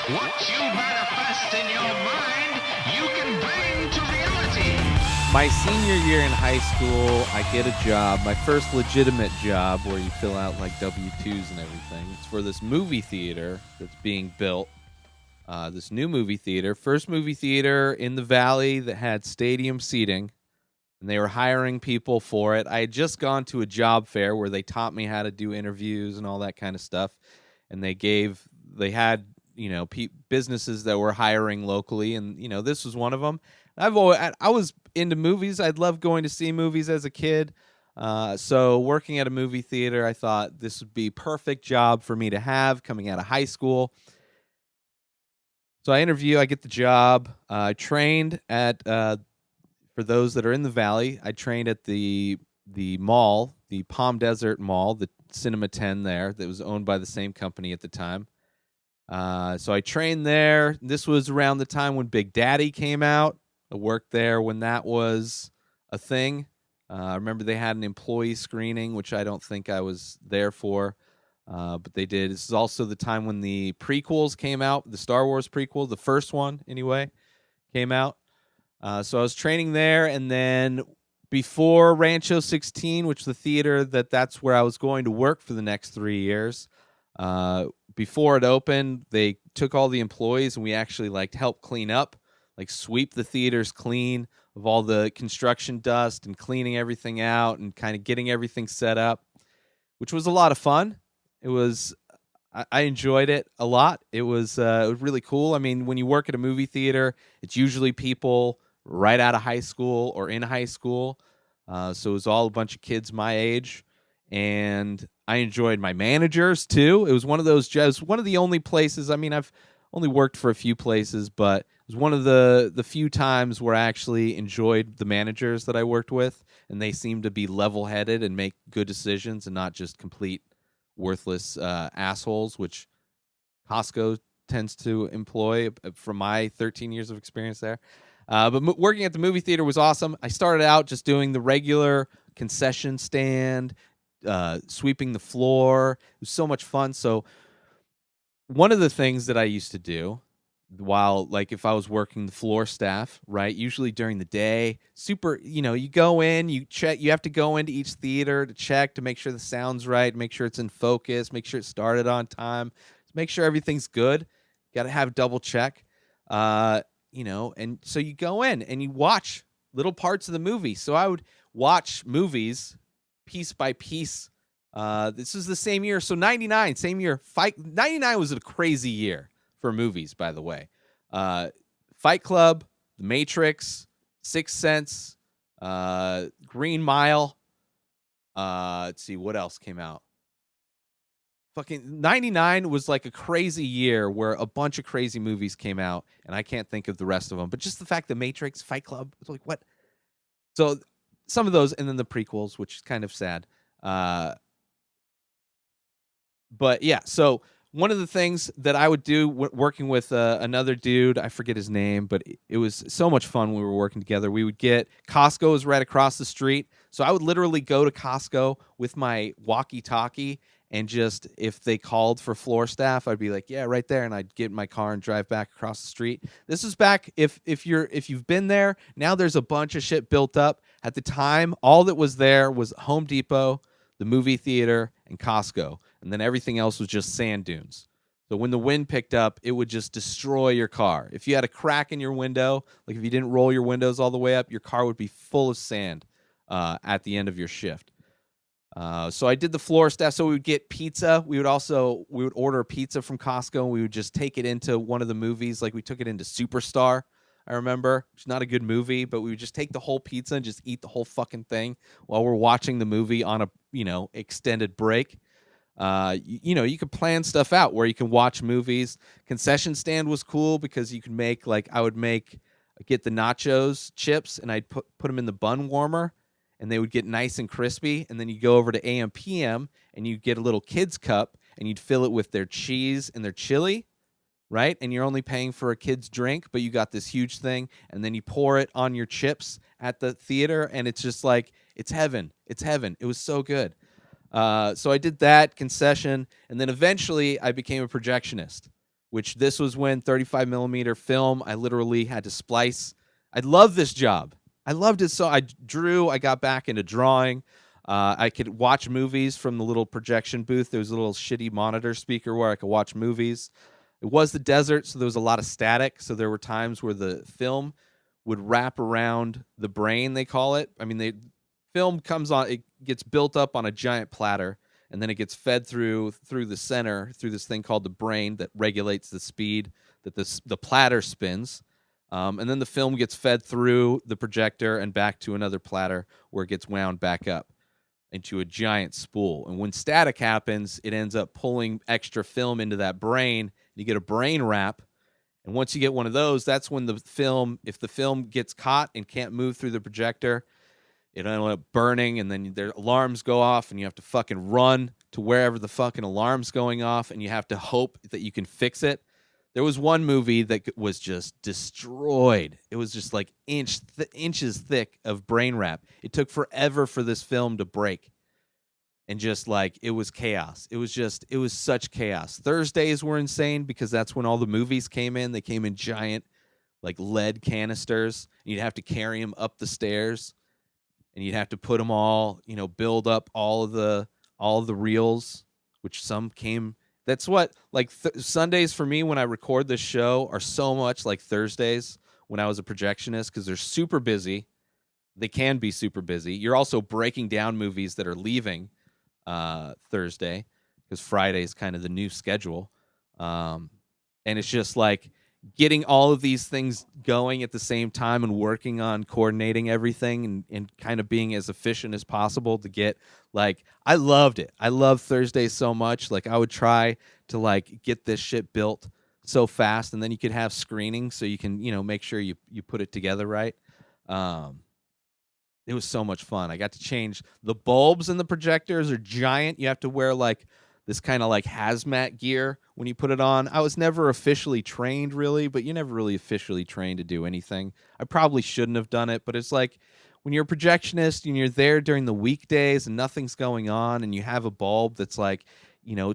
What you manifest in your mind, you can bring to reality. My senior year in high school, I get a job, my first legitimate job where you fill out like W-2s and everything. It's for this movie theater that's being built. This new movie theater, first movie theater in the valley that had stadium seating, and they were hiring people for it. I had just gone to a job fair where they taught me how to do interviews and all that kind of stuff, and they had businesses that were hiring locally, and this was one of them. I was into movies. I'd love going to see movies as a kid. So working at a movie theater, I thought this would be perfect job for me to have coming out of high school. So I get the job. I trained at for those that are in the valley. I trained at the mall, the Palm Desert Mall, the Cinema 10 there that was owned by the same company at the time. So I trained there. This was around the time when Big Daddy came out. I worked there when that was a thing. I remember they had an employee screening, which I don't think I was there for, but they did. This is also the time when the prequels came out, the Star Wars prequel, the first one anyway, came out. So I was training there, and then before Rancho 16, which is the theater that's where I was going to work for the next 3 years, before it opened, they took all the employees, and we actually helped clean up, sweep the theaters clean of all the construction dust and cleaning everything out and kind of getting everything set up, which was a lot of fun. I enjoyed it a lot. It was really cool. I mean, when you work at a movie theater, it's usually people right out of high school or in high school. So it was all a bunch of kids my age, and I enjoyed my managers too. It was one of those jobs, one of the only places. I mean, I've only worked for a few places, but it was one of the few times where I actually enjoyed the managers that I worked with, and they seemed to be level-headed and make good decisions and not just complete worthless assholes, which Costco tends to employ from my 13 years of experience there. But working at the movie theater was awesome. I started out just doing the regular concession stand, sweeping the floor. It was so much fun. So one of the things that I used to do while if I was working the floor staff, right, usually during the day, you go in, you check, you have to go into each theater to check to make sure the sound's right, make sure it's in focus, make sure it started on time, make sure everything's good. Got to have double check. And so you go in and you watch little parts of the movie. So I would watch movies piece by piece. This is the same year. So 99, same year. 99 was a crazy year for movies, by the way. Fight Club, The Matrix, Sixth Sense, Green Mile. Let's see, what else came out? Fucking 99 was a crazy year where a bunch of crazy movies came out, and I can't think of the rest of them. But just the fact that Matrix, Fight Club, it's what? So some of those, and then the prequels, which is kind of sad. But yeah, so one of the things that I would do working with another dude, I forget his name, but it was so much fun when we were working together. We would Costco was right across the street. So I would literally go to Costco with my walkie-talkie, and just if they called for floor staff, I'd be like, yeah, right there. And I'd get in my car and drive back across the street. This is back if you've been there, now there's a bunch of shit built up. At the time, all that was there was Home Depot, the movie theater, and Costco. And then everything else was just sand dunes. So when the wind picked up, it would just destroy your car. If you had a crack in your window, if you didn't roll your windows all the way up, your car would be full of sand at the end of your shift. So I did the floor staff. So we would get pizza. We would order pizza from Costco, and we would just take it into one of the movies. We took it into Superstar, I remember. It's not a good movie, but we would just take the whole pizza and just eat the whole fucking thing while we're watching the movie on a extended break. You could plan stuff out where you can watch movies. Concession stand was cool because you could make I would get the nachos chips, and I'd put them in the bun warmer, and they would get nice and crispy. And then you go over to AM PM, and you get a little kid's cup, and you'd fill it with their cheese and their chili, right? And you're only paying for a kid's drink, but you got this huge thing, and then you pour it on your chips at the theater, and it's just it's heaven. It's heaven. It was so good. So I did that concession, and then eventually I became a projectionist, which this was when 35 millimeter film, I literally had to splice. I love this job. I loved it so. I drew. I got back into drawing. I could watch movies from the little projection booth. There was a little shitty monitor speaker where I could watch movies. It was the desert, so there was a lot of static. So there were times where the film would wrap around the brain, they call it. I mean, film comes on, it gets built up on a giant platter, and then it gets fed through the center, through this thing called the brain that regulates the speed that the platter spins. And then the film gets fed through the projector and back to another platter where it gets wound back up into a giant spool. And when static happens, it ends up pulling extra film into that brain. You get a brain wrap. And once you get one of those, that's when the film, if the film gets caught and can't move through the projector, it ends up burning, and then their alarms go off, and you have to fucking run to wherever the fucking alarm's going off, and you have to hope that you can fix it. There was one movie that was just destroyed. It was just like inches thick of brain wrap. It took forever for this film to break. And just like, it was chaos. It was such chaos. Thursdays were insane because that's when all the movies came in. They came in giant, like, lead canisters. And you'd have to carry them up the stairs. And you'd have to put them all, build up all of the reels, which some came. That's what, like, Sundays for me when I record this show are so much like Thursdays when I was a projectionist because they're super busy. They can be super busy. You're also breaking down movies that are leaving Thursday because Friday is kind of the new schedule. And it's just like getting all of these things going at the same time and working on coordinating everything and kind of being as efficient as possible to get, like, I loved it. I love Thursdays so much. Like, I would try to, like, get this shit built so fast, and then you could have screening so you can, make sure you put it together right. It was so much fun. I got to change the bulbs and the projectors are giant. You have to wear like this kind of like hazmat gear when you put it on. I was never officially trained really, but you're never really officially trained to do anything. I probably shouldn't have done it, but it's like when you're a projectionist and you're there during the weekdays and nothing's going on and you have a bulb that's like,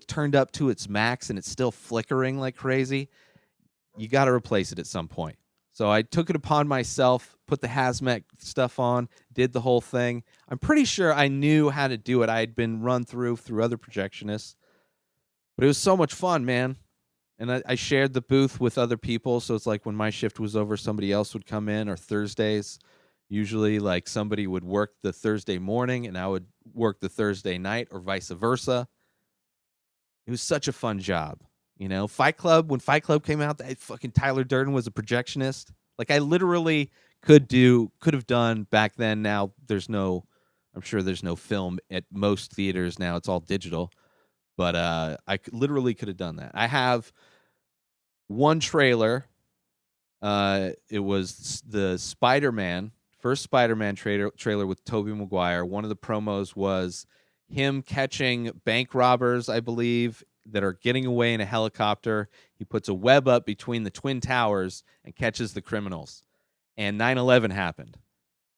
turned up to its max and it's still flickering like crazy, you got to replace it at some point. So I took it upon myself, put the hazmat stuff on, did the whole thing. I'm pretty sure I knew how to do it. I had been run through other projectionists. But it was so much fun, man. And I shared the booth with other people. So it's like when my shift was over, somebody else would come in, or Thursdays. Usually, like, somebody would work the Thursday morning and I would work the Thursday night, or vice versa. It was such a fun job. Fight Club, when Fight Club came out, that fucking Tyler Durden was a projectionist. Like, I literally could have done back then. Now I'm sure there's no film at most theaters now. It's all digital. But I literally could have done that. I have one trailer. It was the first Spider-Man trailer with Tobey Maguire. One of the promos was him catching bank robbers, I believe, that are getting away in a helicopter. He puts a web up between the Twin Towers and catches the criminals. And 9/11 happened.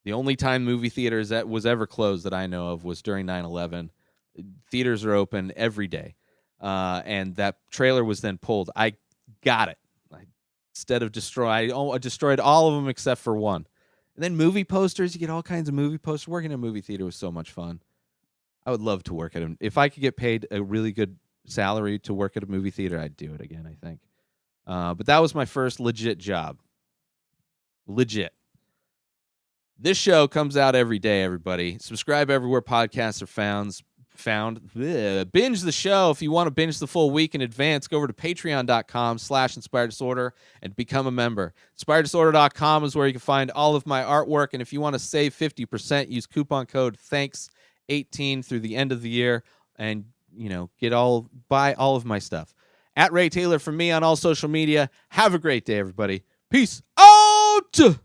The only time movie theaters that was ever closed that I know of was during 9/11. Theaters are open every day. And that trailer was then pulled. I got it. I destroyed all of them except for one. And then movie posters. You get all kinds of movie posters. Working in a movie theater was so much fun. I would love to work at them. If I could get paid a really good salary to work at a movie theater, I'd do it again, I think. But that was my first legit job. Legit. This show comes out every day, everybody. Subscribe everywhere podcasts are found. Binge the show. If you want to binge the full week in advance, go over to patreon.com/inspireddisorder and become a member. Inspireddisorder.com is where you can find all of my artwork. And if you want to save 50%, use coupon code THANKS18 through the end of the year and buy all of my stuff. At Ray Taylor from me on all social media. Have a great day, everybody. Peace out.